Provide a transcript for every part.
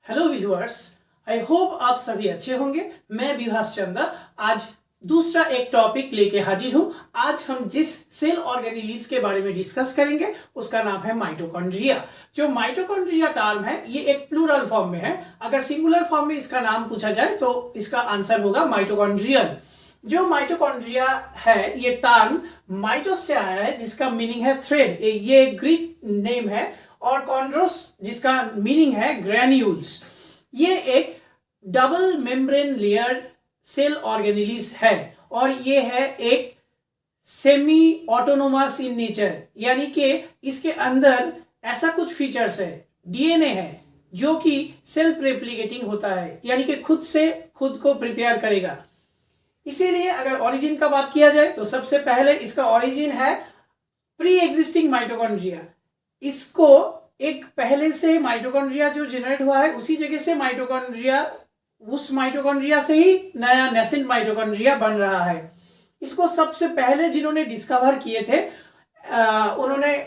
Hello viewers, I hope आप सभी अच्छे होंगे। मैं विभास चंदा आज दूसरा एक टॉपिक लेके हाजिर हूं। आज हम जिस सेल ऑर्गेनेलिज के बारे में डिस्कस करेंगे उसका नाम है माइटोकॉन्ड्रिया। जो माइटोकॉन्ड्रिया टर्म है ये एक प्लूरल फॉर्म में है। अगर सिंगुलर फॉर्म में इसका नाम पूछा जाए तो इसका आंसर होगा माइटोकॉन्ड्रियन। जो माइटोकॉन्ड्रिया है ये टर्म माइटोस से आया है जिसका मीनिंग है थ्रेड, ये ग्रीक नेम है, और कॉन्ड्रोस जिसका मीनिंग है ग्रैन्यूल्स। ये एक double membrane layer cell organelles है और ये है एक सेमी ऑटोनोमस इन नेचर, यानी कि इसके अंदर ऐसा कुछ फीचर्स है, डीएनए है जो कि सेल्फ रेप्लिकेटिंग होता है, यानी कि खुद से खुद को प्रिपेयर करेगा। इसीलिए अगर ओरिजिन का बात किया जाए तो सबसे पहले इसका ओरिजिन है प्री एग्जिस्टिंग माइटोकॉन्ड्रिया। इसको एक पहले से माइटोकॉन्ड्रिया जो जनरेट हुआ है उसी जगह से उस माइटोकॉन्ड्रिया से ही नया नेसेंट माइटोकॉन्ड्रिया बन रहा है। इसको सबसे पहले जिन्होंने डिस्कवर किए थे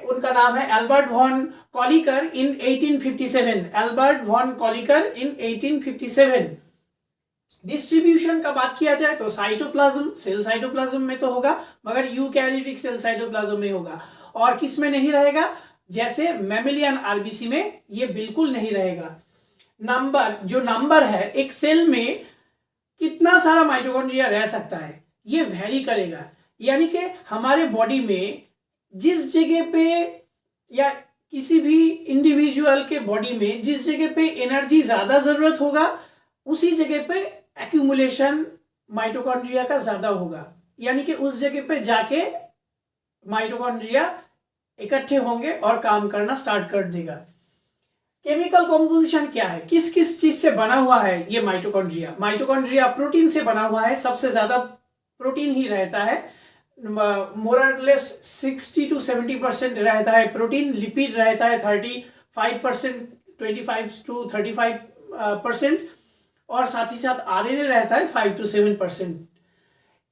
उनका नाम है एल्बर्ट वॉन कॉलिकर इन 1857। एल्बर्ट वॉन कॉलिकर इन 1857। डिस्ट्रीब्यूशन का बात किया जाए तो साइटोप्लाज्म, सेल साइटोप्लाज्म में तो होगा, मगर यूकैरियोटिक सेल साइटोप्लाज्म में होगा। और किस में नहीं रहेगा? जैसे मैमेलियन आरबीसी में ये बिल्कुल नहीं रहेगा। नंबर है एक सेल में कितना सारा माइटोकॉन्ड्रिया रह सकता है ये वेरी करेगा। यानी कि हमारे बॉडी में जिस जगह पे या किसी भी इंडिविजुअल के बॉडी में जिस जगह पे एनर्जी ज्यादा जरूरत होगा उसी जगह पे एक्यूमुलेशन माइटोकॉन्ड्रिया का ज्यादा होगा, यानी कि उस जगह पे जाके माइटोकॉन्ड्रिया इकट्ठे होंगे और काम करना स्टार्ट कर देगा। केमिकल कॉम्पोजिशन क्या है, किस किस चीज से बना हुआ है ये माइटोकॉन्ड्रिया? माइटोकॉन्ड्रिया प्रोटीन से बना हुआ है, सबसे ज्यादा प्रोटीन ही रहता है, मोरलेस 60 to 70% रहता है प्रोटीन। लिपिड रहता है 35%, 25 to 35%, और साथ ही साथ आरएनए रहता है 5 to 7%।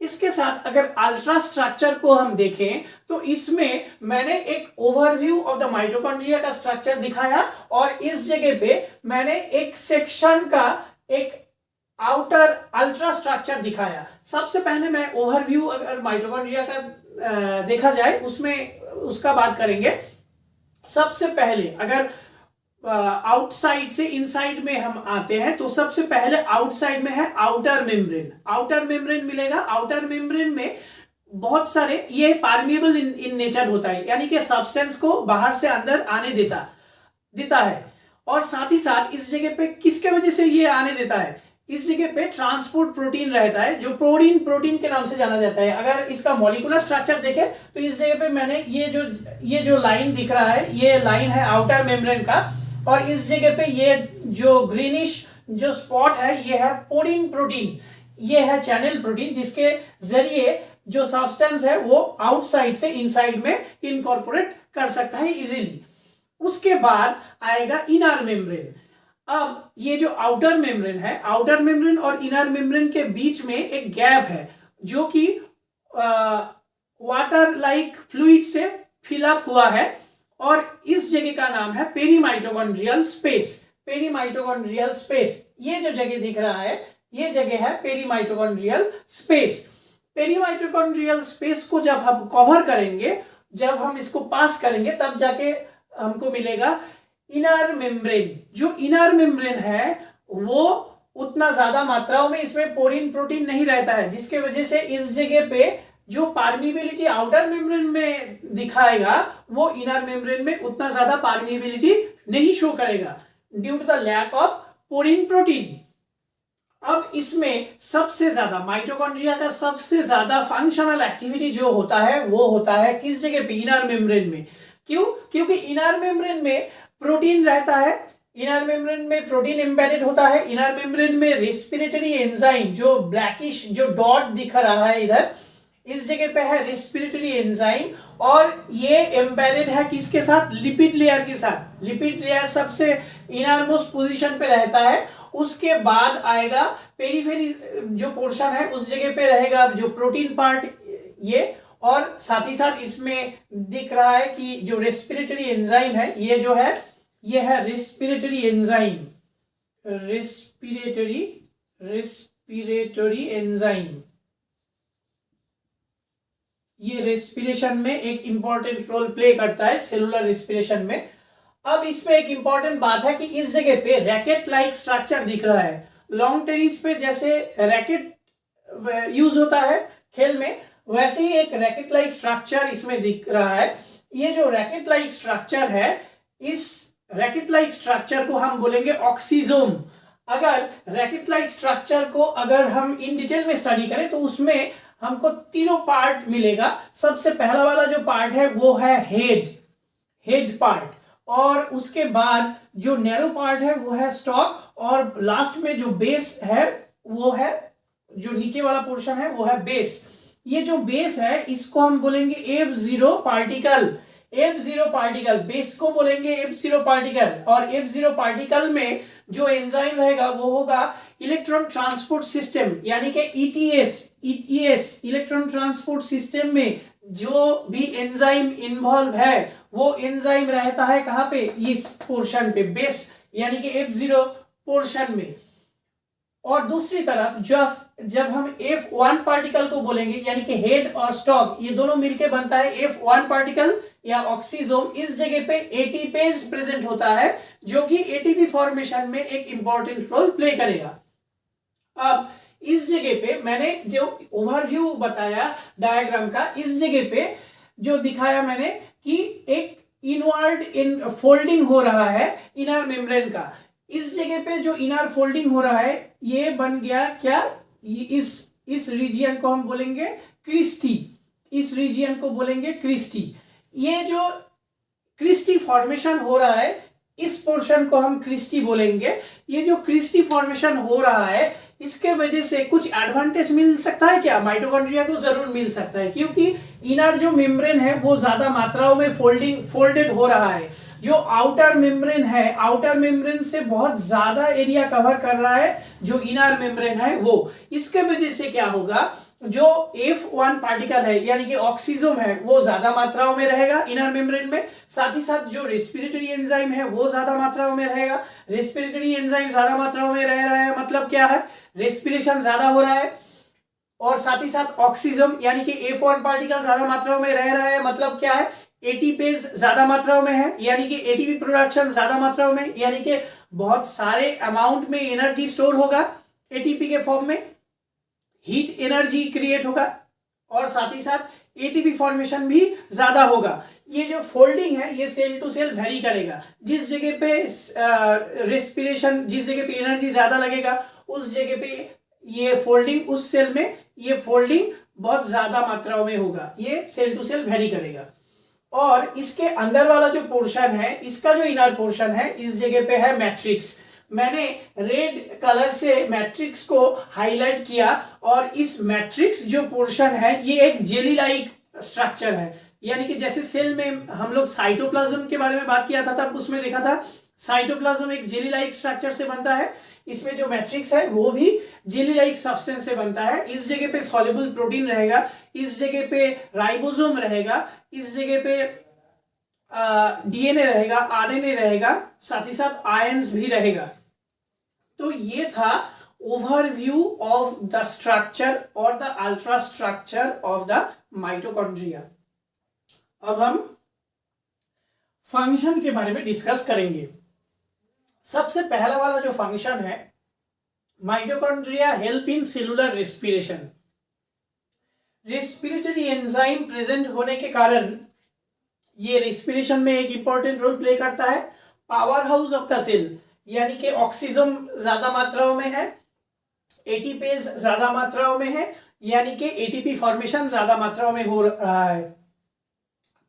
इसके साथ अगर अल्ट्रा स्ट्रक्चर को हम देखें तो इसमें मैंने एक ओवरव्यू ऑफ द माइटोकॉन्ड्रिया का स्ट्रक्चर दिखाया और इस जगह पे मैंने एक सेक्शन का एक आउटर अल्ट्रा स्ट्रक्चर दिखाया। सबसे पहले मैं ओवरव्यू अगर माइटोकॉन्ड्रिया का देखा जाए उसमें उसका बात करेंगे। सबसे पहले अगर आउटसाइड से इनसाइड में हम आते हैं तो सबसे पहले आउटसाइड में है आउटर मेम्ब्रेन। आउटर मेम्ब्रेन मिलेगा। आउटर मेम्ब्रेन में बहुत सारे ये परमिएबल इन नेचर होता है, यानी कि सब्सटेंस को बाहर से अंदर आने देता है। और साथ ही साथ इस जगह पे किसके वजह से ये आने देता है? इस जगह पे ट्रांसपोर्ट प्रोटीन रहता है जो प्रोटीन के नाम से जाना जाता है। अगर इसका मॉलिक्यूलर स्ट्रक्चर देखें तो इस जगह पे मैंने ये जो लाइन दिख रहा है ये लाइन है आउटर मेम्ब्रेन का, और इस जगह पे ये जो ग्रीनिश जो स्पॉट है ये है पोरिन प्रोटीन, ये है चैनल प्रोटीन जिसके जरिए जो सब्सटेंस है वो आउटसाइड से इनसाइड में इनकॉर्पोरेट कर सकता है इजीली। उसके बाद आएगा इनर मेम्ब्रेन। अब ये जो आउटर मेम्ब्रेन है, आउटर मेम्ब्रेन और इनर मेम्ब्रेन के बीच में एक गैप है जो कि वाटर लाइक फ्लूइड से फिलअप हुआ है, और इस जगह का नाम है पेरीमाइटोकॉन्ड्रियल स्पेस। पेरीमाइटोकॉन्ड्रियल स्पेस, ये जो जगह दिख रहा है ये जगह है पेरीमाइटोकॉन्ड्रियल स्पेस। पेरीमाइटोकॉन्ड्रियल स्पेस को जब हम कवर करेंगे, जब हम इसको पास करेंगे तब जाके हमको मिलेगा इनर मेम्ब्रेन। जो इनर मेम्ब्रेन है वो उतना ज्यादा मात्राओं में इसमें पोरिन प्रोटीन नहीं रहता है, जिसके वजह से इस जगह पे जो परमिएबिलिटी आउटर मेम्ब्रेन में दिखाएगा वो इनर मेम्ब्रेन में उतना ज्यादा परमिएबिलिटी नहीं शो करेगा due to the lack of porin protein. अब इसमें सबसे ज्यादा माइटोकॉन्ड्रिया का सबसे ज्यादा फंक्शनल एक्टिविटी जो होता है वो होता है किस जगह पे? इनर मेम्ब्रेन में। क्यों? क्योंकि इनर मेम्ब्रेन में प्रोटीन रहता है, इनर मेम्ब्रेन में प्रोटीन एम्बेडेड होता है। इनर मेम्ब्रेन में रेस्पिरेटरी एंजाइम जो ब्लैकिश जो डॉट दिख रहा है इधर, इस जगह पे है रेस्पिरेटरी एंजाइम, और ये एम्बेडेड है किसके साथ? लिपिड लेयर के साथ। लिपिड लेयर सबसे इनर मोस्ट पोजीशन पे रहता है। उसके बाद आएगा पेरिफेरी जो पोर्शन है उस जगह पे रहेगा जो प्रोटीन पार्ट ये, और साथ ही साथ इसमें दिख रहा है कि जो रेस्पिरेटरी एंजाइम है ये जो है ये है रेस्पिरेटरी एंजाइम। रेस्पिरेटरी एंजाइम, ये रेस्पिरेशन में एक इंपॉर्टेंट रोल प्ले करता है सेलुलर रेस्पिरेशन में। अब इसमें एक इंपॉर्टेंट बात है कि इस जगह पे रैकेट लाइक स्ट्रक्चर दिख रहा है। लॉन्ग टेनिस पे जैसे रैकेट यूज होता है खेल में, वैसे ही एक रैकेट लाइक स्ट्रक्चर इसमें दिख रहा है। ये जो रैकेट लाइक स्ट्रक्चर है, इस रैकेट लाइक स्ट्रक्चर को हम बोलेंगे ऑक्सीजोम। अगर रैकेट लाइक स्ट्रक्चर को अगर हम इन डिटेल में स्टडी करें तो उसमें हमको तीनों पार्ट मिलेगा। सबसे पहला वाला जो पार्ट है वो है हेड पार्ट, और उसके बाद जो नैरो पार्ट है वो है स्टॉक, और लास्ट में जो बेस है वो है, जो नीचे वाला पोर्शन है वो है बेस। ये जो बेस है इसको हम बोलेंगे F0 particle. F0 particle, base को बोलेंगे F0 पार्टिकल, और F0 पार्टिकल में जो एंजाइम रहेगा वो होगा इलेक्ट्रॉन ट्रांसपोर्ट सिस्टम, यानी कि ETS इलेक्ट्रॉन ट्रांसपोर्ट सिस्टम में जो भी एंजाइम इन्वॉल्व है वो एंजाइम रहता है कहां पे, इस पोर्शन पे, बेस यानी कि F0 पोर्शन में। और दूसरी तरफ जब हम F1 पार्टिकल को बोलेंगे, यानी कि हेड और स्टॉक ये दोनों मिलकर बनता है F1 पार्टिकल या ऑक्सीजोम। इस जगह पे एटीपेज प्रेजेंट होता है जो कि एटीपी फॉर्मेशन में एक इंपॉर्टेंट रोल प्ले करेगा। अब इस जगह पे मैंने जो ओवरव्यू बताया डायग्राम का, इस जगह पे जो दिखाया मैंने कि एक इनवर्ड इन फोल्डिंग हो रहा है इनर मेम्ब्रेन का। इस जगह पे जो इनर फोल्डिंग हो रहा है ये बन गया क्या, इस रीजियन को हम बोलेंगे क्रिस्टी, इस रीजियन को बोलेंगे क्रिस्टी। ये जो क्रिस्टी फॉर्मेशन हो रहा है इस पोर्शन को हम क्रिस्टी बोलेंगे। ये जो क्रिस्टी फॉर्मेशन हो रहा है इसके वजह से कुछ एडवांटेज मिल सकता है क्या, माइटोकॉन्ड्रिया को जरूर मिल सकता है, क्योंकि इनर जो मेम्ब्रेन है वो ज्यादा मात्राओं में फोल्डेड हो रहा है। जो आउटर मेम्ब्रेन है, आउटर मेम्ब्रेन से बहुत ज्यादा एरिया कवर कर रहा है जो इनर मेम्ब्रेन है वो। इसके वजह से क्या होगा, जो F1 पार्टिकल है यानी कि ऑक्सीजोम है वो ज्यादा मात्राओं में रहेगा इनर मेम्ब्रेन में। साथ ही साथ जो रेस्पिरेटरी एंजाइम है वो ज्यादा मात्राओं में रहेगा। रेस्पिरेटरी एंजाइम ज्यादा मात्राओं में रह रहा है मतलब क्या है, रेस्पिरेशन ज्यादा हो रहा है। और साथ ही साथ ऑक्सीजोम यानी कि F1 पार्टिकल ज्यादा मात्राओं में रह रहा है मतलब क्या है, एटीपेज ज्यादा मात्राओं में है, यानी कि एटीपी प्रोडक्शन ज्यादा मात्राओं में, यानी कि बहुत सारे अमाउंट में एनर्जी स्टोर होगा एटीपी के फॉर्म में, हीट एनर्जी क्रिएट होगा, और साथ ही साथ एटीपी फॉर्मेशन भी ज्यादा होगा। ये जो फोल्डिंग है ये सेल टू सेल वेरी करेगा। जिस जगह पे रेस्पिरेशन, जिस जगह पे एनर्जी ज्यादा लगेगा उस जगह पे ये फोल्डिंग, उस सेल में ये फोल्डिंग बहुत ज्यादा मात्राओं में होगा। ये सेल टू सेल वेरी करेगा। और इसके अंदर वाला जो पोर्शन है, इसका जो इनर पोर्शन है, इस जगह पे है मैट्रिक्स। मैंने रेड कलर से मैट्रिक्स को हाईलाइट किया, और इस मैट्रिक्स जो पोर्शन है ये एक जेली लाइक स्ट्रक्चर है। यानी कि जैसे सेल में हम लोग साइटोप्लाज्म के बारे में बात किया था तब उसमें देखा था साइटोप्लाज्म एक जेली लाइक स्ट्रक्चर से बनता है। इसमें जो मैट्रिक्स है वो भी जेली लाइक सब्सटेंस से बनता है। इस जगह पे सॉल्युबल प्रोटीन रहेगा, इस जगह पे राइबोसोम रहेगा, इस जगह पे डीएनए रहेगा, आरएनए रहेगा, साथ ही साथ आयंस भी रहेगा। तो ये था ओवरव्यू ऑफ द स्ट्रक्चर और the ultra structure of the mitochondria. अब हम फंक्शन के बारे में डिस्कस करेंगे। सबसे पहला वाला जो फंक्शन है, mitochondria help in cellular respiration. Respiratory enzyme present होने के कारण ये रेस्पिरेशन में एक इंपॉर्टेंट रोल प्ले करता है। Power house of the cell, यानी कि ऑक्सीजन ज्यादा मात्राओं में है, एटीपेज ज्यादा मात्राओं में है, यानी कि एटीपी फॉर्मेशन ज्यादा मात्राओं में हो रहा है।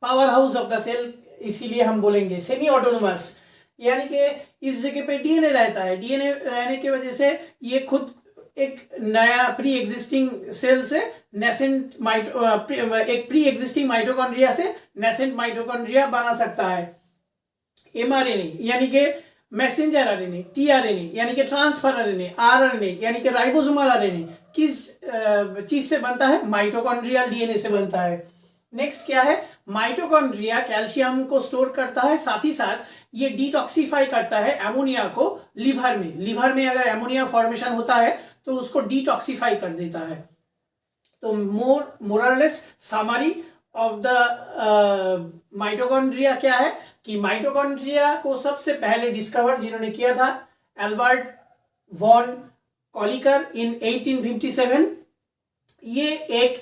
Power house of the cell इसीलिए हम बोलेंगे सेमी ऑटोनोमस, यानी कि इस जगह पे डीएनए रहता है। डीएनए रहने की वजह से ये खुद एक नया प्री एग्जिस्टिंग सेल से नेसेंट एक प्री एग्जिस्टिंग माइटोकॉन्ड्रिया से नेसेंट माइटोकॉन्ड्रिया बना सकता है। एमआरएनए यानी कि मैसेंजर आरएनए, टीआरएनए यानी कि ट्रांसफर आरएनए, आरएनए यानी कि राइबोसोमल आरएनए किस चीज से बनता है, माइटोकॉन्ड्रियल डीएनए से बनता है। नेक्स्ट क्या है, माइटोकॉन्ड्रिया कैल्शियम को स्टोर करता है, साथ ही साथ ये डिटॉक्सिफाई करता है एमोनिया को लिवर में अगर एमोनिया फॉर्मेशन होता है तो उसको डिटॉक्सिफाई कर देता है। तो मोरलेस समरी ऑफ द माइटोकॉन्ड्रिया क्या है कि माइटोकॉन्ड्रिया को सबसे पहले डिस्कवर जिन्होंने किया था एल्बर्ट वॉन कॉलिकर इन 1857। ये एक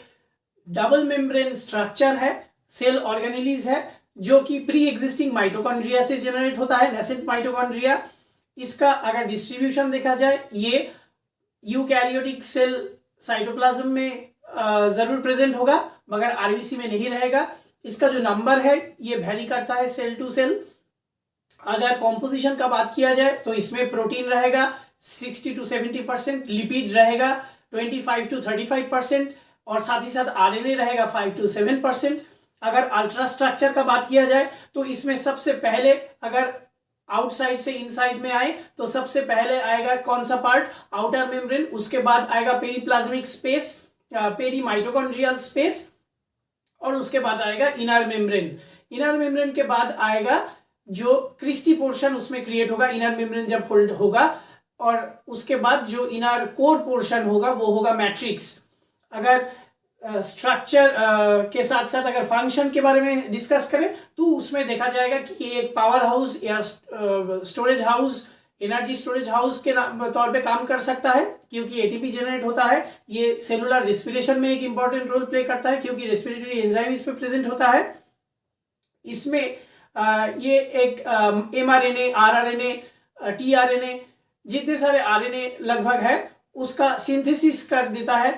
डबल मेम्ब्रेन स्ट्रक्चर है, सेल ऑर्गेनेलिज है, जो कि प्री एग्जिस्टिंग माइटोकॉन्ड्रिया से जनरेट होता है, नेसेंट माइटोकॉन्ड्रिया। इसका अगर डिस्ट्रीब्यूशन देखा जाए, ये यूकैरियोटिक सेल साइटोप्लाज्म में जरूर प्रेजेंट होगा मगर आरबीसी में नहीं रहेगा। इसका जो नंबर है ये वेरी करता है सेल टू सेल। अगर कॉम्पोजिशन का बात किया जाए तो इसमें प्रोटीन रहेगा 60 to 70%, लिपिड रहेगा 25 to 35% और साथ ही साथ आरएनए रहेगा 5 to 7%। अगर अल्ट्रा स्ट्रक्चर का बात किया जाए तो इसमें सबसे पहले अगर आउटसाइड से इनसाइड में आए तो सबसे पहले आएगा कौन सा पार्ट, आउटर मेम्ब्रेन, उसके बाद आएगा periplasmic space, perimitochondrial space, और उसके बाद आएगा इनर मेम्ब्रेन। इनर मेम्ब्रेन के बाद आएगा जो क्रिस्टी पोर्शन उसमें क्रिएट होगा इनर मेम्ब्रेन जब फोल्ड होगा, और उसके बाद जो इनर कोर पोर्शन होगा वो होगा मैट्रिक्स। अगर स्ट्रक्चर के साथ साथ अगर फंक्शन के बारे में डिस्कस करें तो उसमें देखा जाएगा कि ये एक पावर हाउस या storage house, energy storage house के तौर पे काम कर सकता है क्योंकि एटीपी जनरेट होता है। ये सेलुलर रेस्पिरेशन में एक इंपॉर्टेंट रोल प्ले करता है क्योंकि रेस्पिरेटरी एंजाइम इस पे प्रेजेंट होता है। इसमें ये एक mRNA, RRNA, tRNA, जितने सारे आरएनए लगभग है उसका सिंथेसिस कर देता है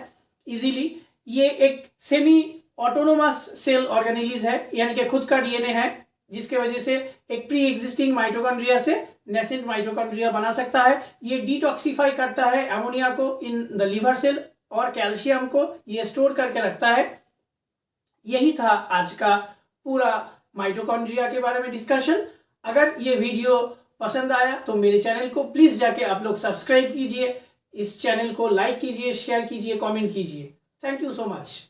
इजीली। ये एक सेमी ऑटोनोमस सेल ऑर्गेनेलिज है, यानी कि खुद का डीएनए है, जिसके वजह से एक प्री एग्जिस्टिंग माइटोकॉन्ड्रिया से नेसेंट माइटोकॉन्ड्रिया बना सकता है। ये डिटॉक्सिफाई करता है एमोनिया को इन द लिवर सेल और कैल्शियम को ये स्टोर करके रखता है। यही था आज का पूरा माइटोकॉन्ड्रिया के बारे में डिस्कशन। अगर ये वीडियो पसंद आया तो मेरे चैनल को प्लीज जाके आप लोग सब्सक्राइब कीजिए, इस चैनल को लाइक कीजिए, शेयर कीजिए, कमेंट कीजिए। Thank you so much.